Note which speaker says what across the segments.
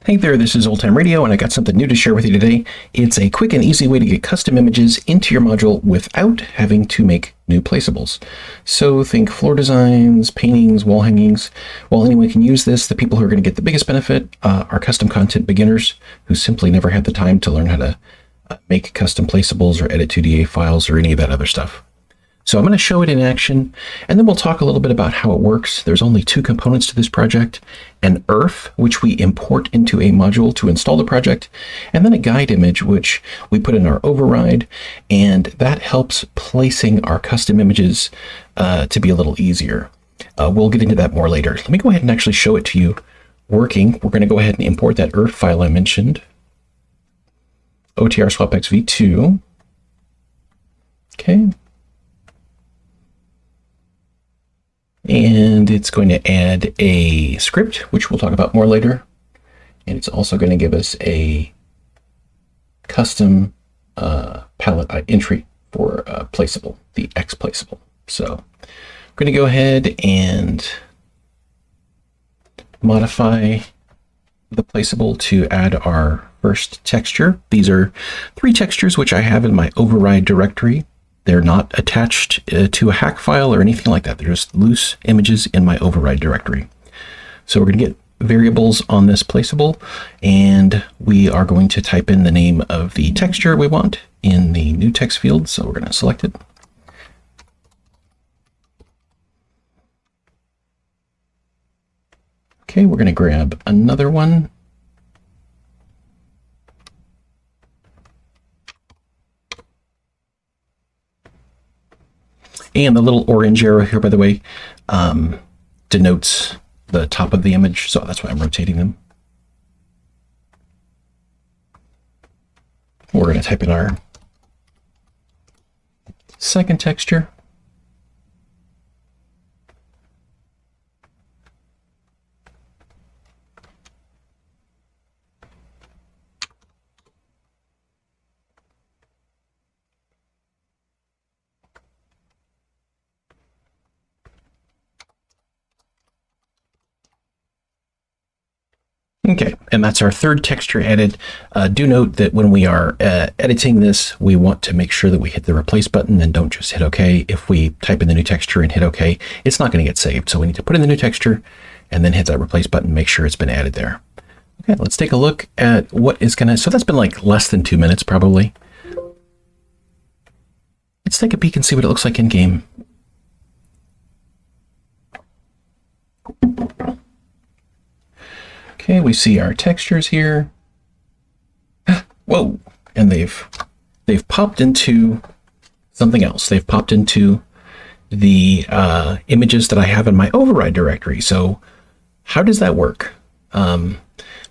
Speaker 1: Hey there, this is Old Time Radio, and I got something new to share with you today. It's a quick and easy way to get custom images into your module without having to make new placeables. So think floor designs, paintings, wall hangings. While anyone can use this, the people who are going to get the biggest benefit are custom content beginners who simply never had the time to learn how to make custom placeables or edit 2DA files or any of that other stuff. So I'm going to show it in action, and then we'll talk a little bit about how it works. There's only two components to this project: an earth, which we import into a module to install the project, and then a guide image, which we put in our override, and that helps placing our custom images to be a little easier. We'll get into that more later. Let me go ahead and actually show it to you working. We're going to go ahead and import that earth file I mentioned, OTR swapx v2. Okay. And it's going to add a script, which we'll talk about more later. And it's also going to give us a custom palette entry for placeable, the X placeable. So I'm going to go ahead and modify the placeable to add our first texture. These are 3 textures which I have in my override directory. They're not attached to a hack file or anything like that. They're just loose images in my override directory. So we're going to get variables on this placeable, and we are going to type in the name of the texture we want in the new text field. So we're going to select it. Okay, we're going to grab another one. And the little orange arrow here, by the way, denotes the top of the image, so that's why I'm rotating them. We're going to type in our second texture. Okay, and that's our third texture added. Do note that when we are editing this, we want to make sure that we hit the replace button and don't just hit OK. If we type in the new texture and hit OK, it's not going to get saved. So we need to put in the new texture and then hit that replace button, make sure it's been added there. Okay, let's take a look at what is going to, so that's been like less than 2 minutes probably. Let's take a peek and see what it looks like in game. Okay, we see our textures here. Whoa, and they've popped into something else. They've popped into the images that I have in my override directory. So how does that work?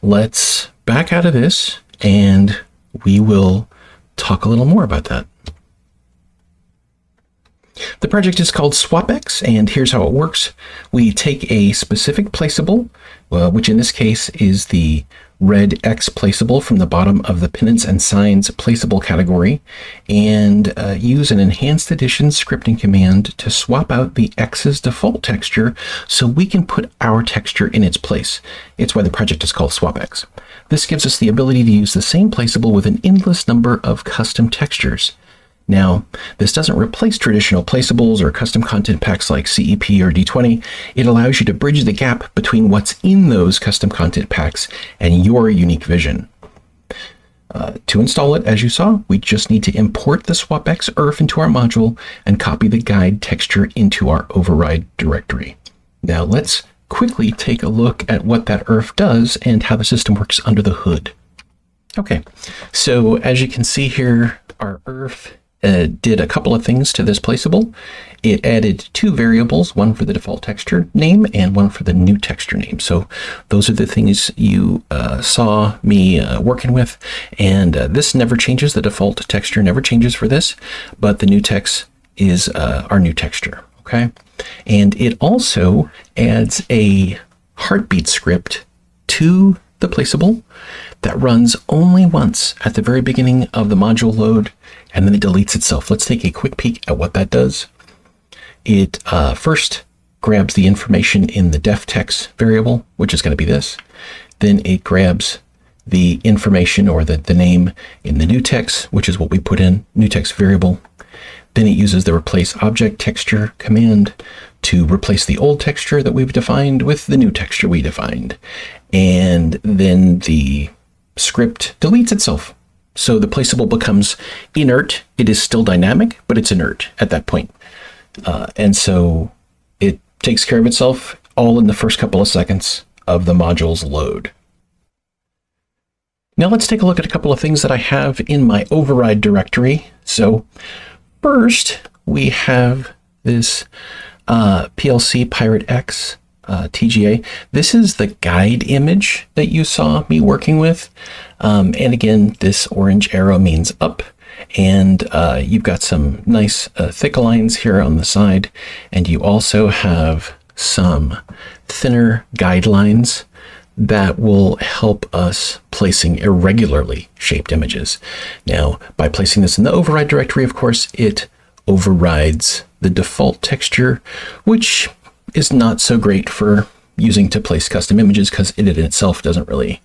Speaker 1: Let's back out of this and we will talk a little more about that. The project is called swapx, and here's how it works. We take a specific placeable, which in this case is the red X placeable from the bottom of the Penance and Signs placeable category, and use an enhanced edition scripting command to swap out the X's default texture so we can put our texture in its place. It's why the project is called swapx. This gives us the ability to use the same placeable with an endless number of custom textures. Now, this doesn't replace traditional placeables or custom content packs like CEP or D20. It allows you to bridge the gap between what's in those custom content packs and your unique vision. To install it, as you saw, we just need to import the swapx earth into our module and copy the guide texture into our override directory. Now, let's quickly take a look at what that earth does and how the system works under the hood. Okay, so as you can see here, our earth did a couple of things to this placeable. It added 2 variables, one for the default texture name and one for the new texture name. So those are the things you saw me working with. And this never changes. The default texture never changes for this, but the new text is our new texture. Okay. And it also adds a heartbeat script to the placeable that runs only once at the very beginning of the module load, and then it deletes itself. Let's take a quick peek at what that does. It first grabs the information in the def text variable, which is going to be this. then it grabs the information or the name in the new text, which is what we put in, new text variable. Then it uses the replace object texture command to replace the old texture that we've defined with the new texture we defined. And then the script deletes itself. So the placeable becomes inert. It is still dynamic, but it's inert at that point. And so it takes care of itself all in the first couple of seconds of the module's load. Now let's take a look at a couple of things that I have in my override directory. So first, we have this PLC Pirate X TGA. This is the guide image that you saw me working with. And again, this orange arrow means up. And you've got some nice thick lines here on the side. And you also have some thinner guidelines that will help us placing irregularly shaped images. Now, by placing this in the override directory, of course, it overrides the default texture, which is not so great for using to place custom images because it in itself doesn't really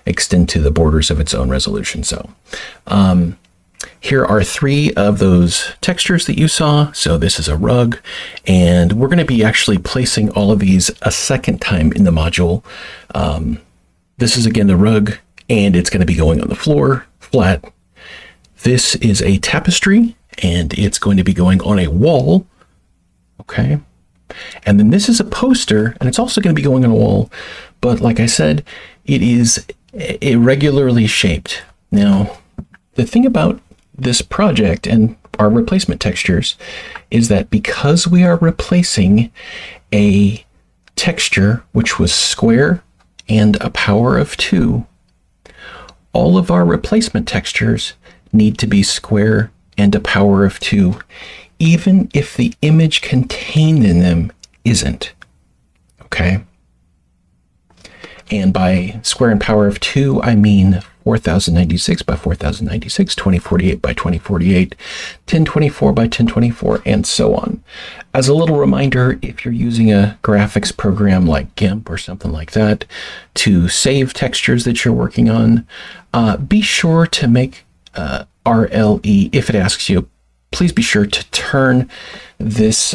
Speaker 1: extend to the borders of its own resolution. So here are 3 of those textures that you saw. So this is a rug, and we're going to be actually placing all of these a second time in the module. This is again the rug, and it's going to be going on the floor flat. This is a tapestry, and it's going to be going on a wall. Okay. And then this is a poster, and it's also going to be going on a wall. But like I said, it is irregularly shaped. Now, the thing about this project and our replacement textures is that because we are replacing a texture which was square and a power of 2, all of our replacement textures need to be square and a power of 2, even if the image contained in them isn't. Okay? And by square and power of 2, I mean 4096 by 4096, 2048 by 2048, 1024 by 1024, and so on. As a little reminder, if you're using a graphics program like GIMP or something like that to save textures that you're working on, be sure to make RLE, if it asks you, please be sure to turn this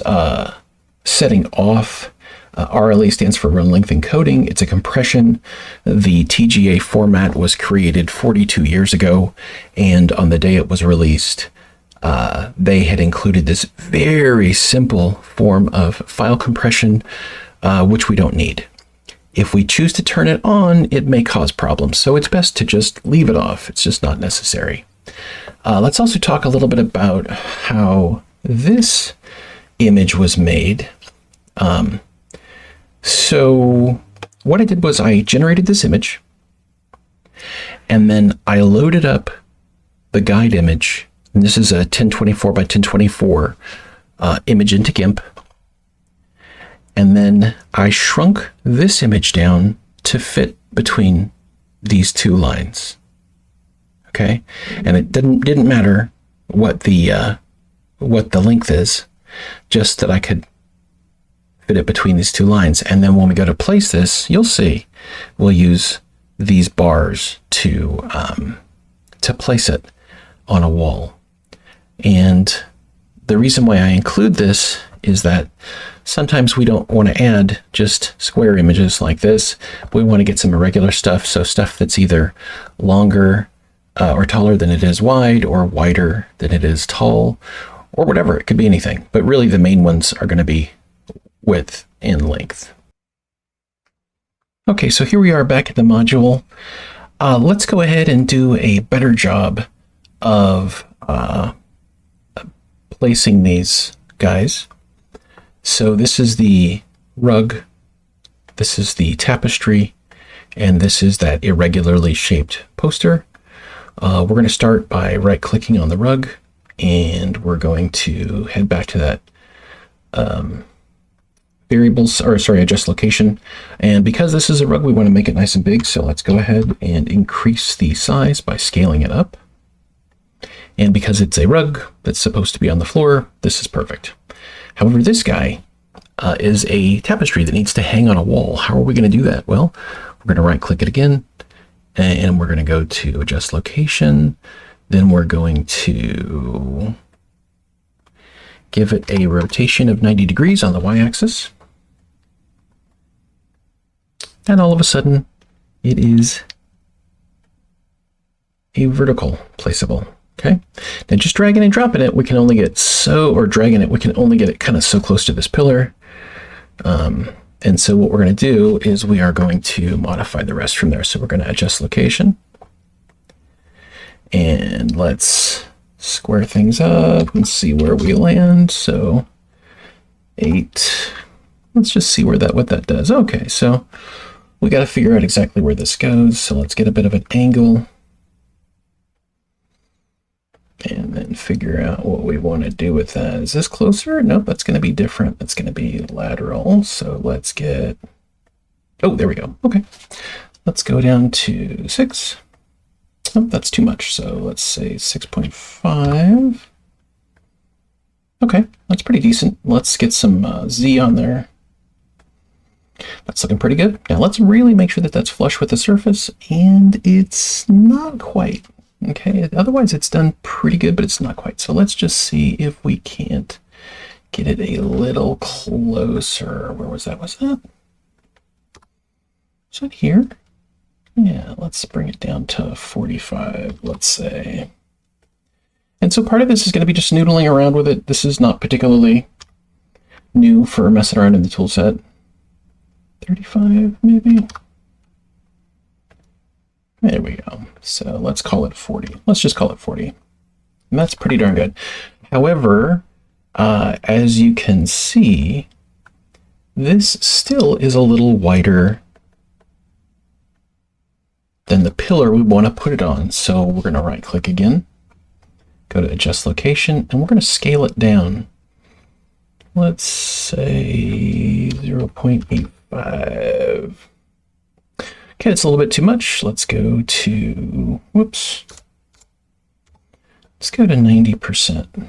Speaker 1: setting off. RLE stands for run length encoding. It's a compression. The TGA format was created 42 years ago, and on the day it was released, they had included this very simple form of file compression, which we don't need. If we choose to turn it on, it may cause problems, so it's best to just leave it off. It's just not necessary. Let's also talk a little bit about how this image was made. So what I did was I generated this image, and then I loaded up the guide image, and this is a 1024 by 1024 image into GIMP, and then I shrunk this image down to fit between these 2 lines. Okay, and it didn't matter what the length is, just that I could fit it between these 2 lines. And then when we go to place this, you'll see we'll use these bars to place it on a wall. And the reason why I include this is that sometimes we don't want to add just square images like this. We want to get some irregular stuff, so stuff that's either longer or taller than it is wide, or wider than it is tall, or whatever. It could be anything, but really the main ones are going to be width and length. Okay, so here we are back at the module. Let's go ahead and do a better job of placing these guys. So this is the rug, this is the tapestry, and this is that irregularly shaped poster. We're going to start by right-clicking on the rug, and we're going to head back to that adjust location. And because this is a rug, we want to make it nice and big, so let's go ahead and increase the size by scaling it up. And because it's a rug that's supposed to be on the floor, this is perfect. However, this guy is a tapestry that needs to hang on a wall. How are we going to do that? Well, We're going to right click it again, and we're going to go to adjust location. Then we're going to give it a rotation of 90 degrees on the y-axis. And all of a sudden, it is a vertical placeable. Okay. Now just dragging and dropping it, we can only get dragging it, we can only get it kind of so close to this pillar. And so what we're going to do is we are going to modify the rest from there. So we're going to adjust location. And let's square things up and see where we land. So 8. Let's just see what that does. Okay, so we got to figure out exactly where this goes. So let's get a bit of an angle. And then figure out what we want to do with that. Is this closer? Nope, that's going to be different. That's going to be lateral. So let's get, oh, there we go. Okay. Let's go down to 6. Oh, that's too much. So let's say 6.5. Okay, that's pretty decent. Let's get some Z on there. That's looking pretty good. Now let's really make sure that that's flush with the surface, and it's not quite. Okay, otherwise it's done pretty good, but it's not quite. So let's just see if we can't get it a little closer. Where was that? Was that here? Yeah, let's bring it down to 45, let's say. And so part of this is going to be just noodling around with it. This is not particularly new for messing around in the tool set. 35, maybe? There we go. So let's call it 40. Let's just call it 40. And that's pretty darn good. However, as you can see, this still is a little wider than the pillar we want to put it on. So we're going to right click again, go to adjust location, and we're going to scale it down. Let's say 0.85. Okay, it's a little bit too much. Let's go to, whoops. Let's go to 90%.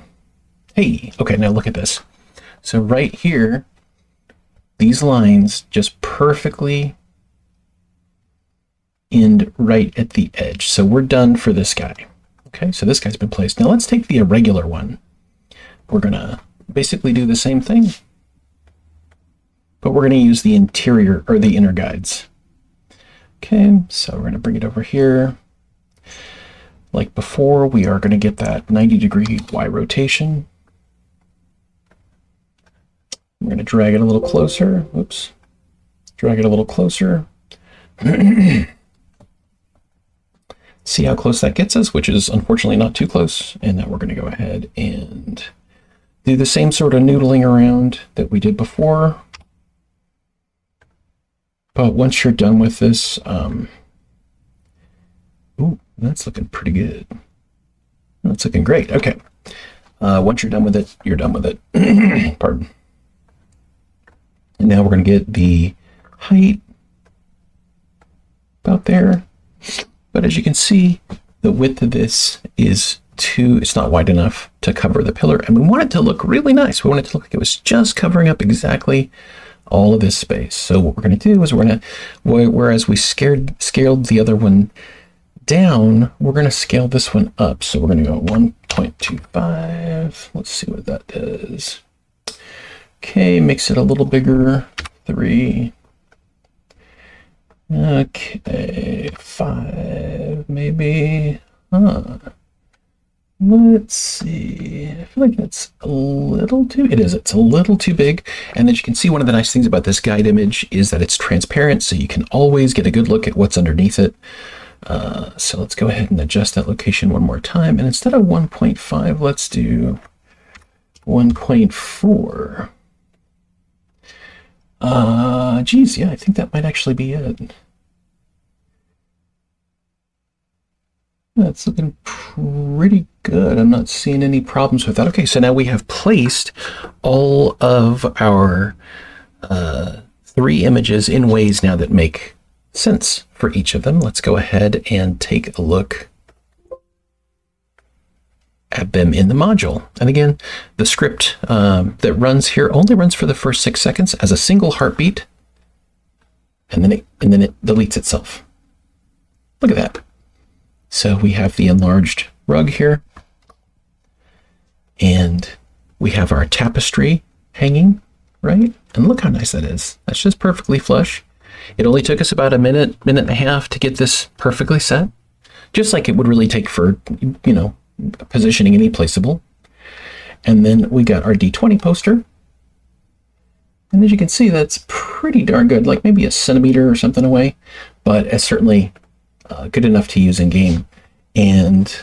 Speaker 1: Hey, okay, now look at this. So right here, these lines just perfectly end right at the edge. So we're done for this guy. Okay, so this guy's been placed. Now let's take the irregular one. We're gonna basically do the same thing, but we're gonna use the interior or the inner guides. Okay, so we're gonna bring it over here. Like before, we are gonna get that 90-degree Y rotation. We're gonna drag it a little closer. Whoops. Drag it a little closer. See how close that gets us, which is unfortunately not too close. And now we're gonna go ahead and do the same sort of noodling around that we did before. But once you're done with this, ooh, that's looking pretty good. That's looking great. Okay. Once you're done with it, you're done with it. Pardon. And now we're going to get the height about there. But as you can see, the width of this is it's not wide enough to cover the pillar. And we want it to look really nice. We want it to look like it was just covering up exactly all of this space. So what we're going to do is we're going to, whereas we scaled the other one down, we're going to scale this one up. So we're going to go 1.25. Let's see what that does. Okay, makes it a little bigger. 3. Okay, 5 maybe. Let's see. I feel like that's a little too, it's a little too big. And as you can see, one of the nice things about this guide image is that it's transparent, so you can always get a good look at what's underneath it. So let's go ahead and adjust that location one more time. And instead of 1.5, let's do 1.4. Geez, yeah, I think that might actually be it. That's looking pretty good. I'm not seeing any problems with that. Okay, so now we have placed all of our 3 images in ways now that make sense for each of them. Let's go ahead and take a look at them in the module. And again, the script that runs here only runs for the first 6 seconds as a single heartbeat. and then it deletes itself. Look at that. So we have the enlarged rug here, and we have our tapestry hanging, right? And look how nice that is. That's just perfectly flush. It only took us about a minute and a half to get this perfectly set, just like it would really take for, positioning any placeable. And then we got our D20 poster. And as you can see, that's pretty darn good, like maybe a centimeter or something away, but it's certainly good enough to use in game. And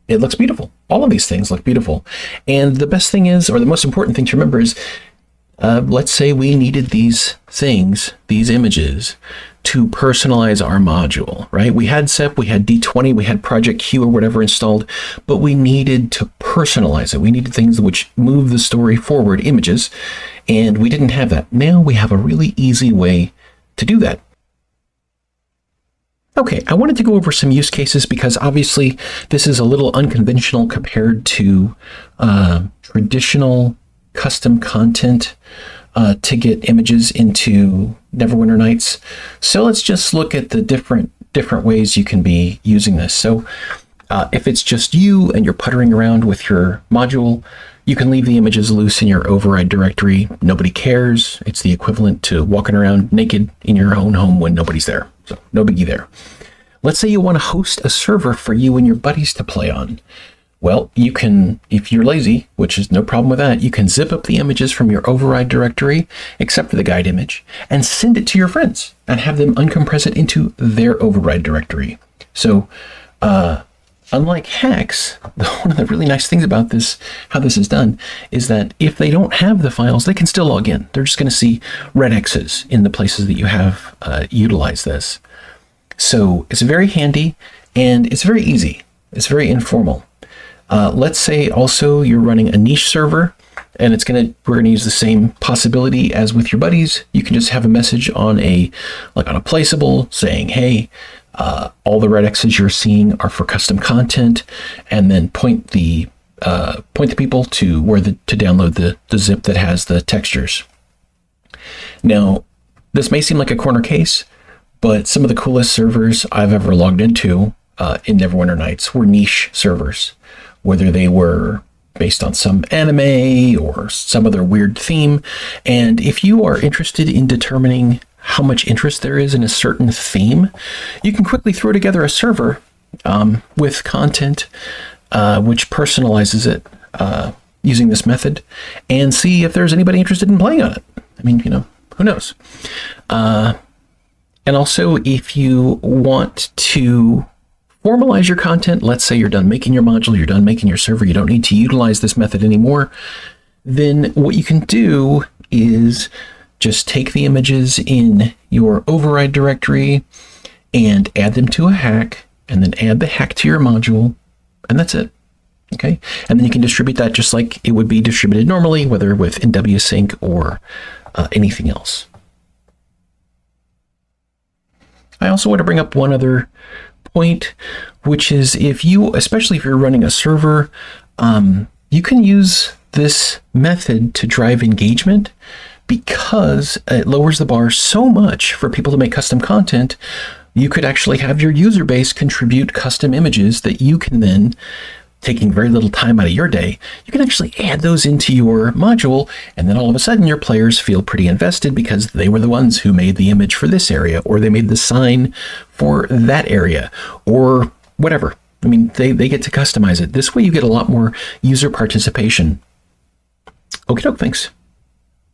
Speaker 1: it looks beautiful. All of these things look beautiful. And the best thing is, or the most important thing to remember is, let's say we needed these things, these images, to personalize our module, right? We had SEP, we had D20, we had Project Q or whatever installed, but we needed to personalize it. We needed things which move the story forward, images, and we didn't have that. Now we have a really easy way to do that. Okay, I wanted to go over some use cases because obviously this is a little unconventional compared to traditional custom content to get images into Neverwinter Nights. So let's just look at the different ways you can be using this. So if it's just you and you're puttering around with your module, you can leave the images loose in your override directory. Nobody cares. It's the equivalent to walking around naked in your own home when nobody's there. So no biggie there. Let's say you want to host a server for you and your buddies to play on. Well, you can, if you're lazy, which is no problem with that, you can zip up the images from your override directory, except for the guide image, and send it to your friends and have them uncompress it into their override directory. So, unlike hacks, one of the really nice things about this, how this is done, is that if they don't have the files, they can still log in. They're just going to see red X's in the places that you have utilized this. So it's very handy and it's very easy. It's very informal. Let's say also you're running a niche server, and we're gonna use the same possibility as with your buddies. You can just have a message on a placeable saying, hey, all the red X's you're seeing are for custom content, and then point the people to where to download the zip that has the textures. Now, this may seem like a corner case, but some of the coolest servers I've ever logged into in Neverwinter Nights were niche servers, whether they were based on some anime or some other weird theme. And if you are interested in determining how much interest there is in a certain theme, you can quickly throw together a server with content which personalizes it using this method and see if there's anybody interested in playing on it. I mean, who knows? And also, if you want to formalize your content, let's say you're done making your module, you're done making your server, you don't need to utilize this method anymore, then what you can do is just take the images in your override directory and add them to a hack, and then add the hack to your module, and that's it. Okay, and then you can distribute that just like it would be distributed normally, whether with NWSync or anything else. I also want to bring up one other point, which is especially if you're running a server, you can use this method to drive engagement because it lowers the bar so much for people to make custom content. You could actually have your user base contribute custom images that you can then, taking very little time out of your day, you can actually add those into your module, and then all of a sudden your players feel pretty invested because they were the ones who made the image for this area, or they made the sign for that area, or whatever. I mean, they get to customize it. This way you get a lot more user participation. Okie doke, thanks.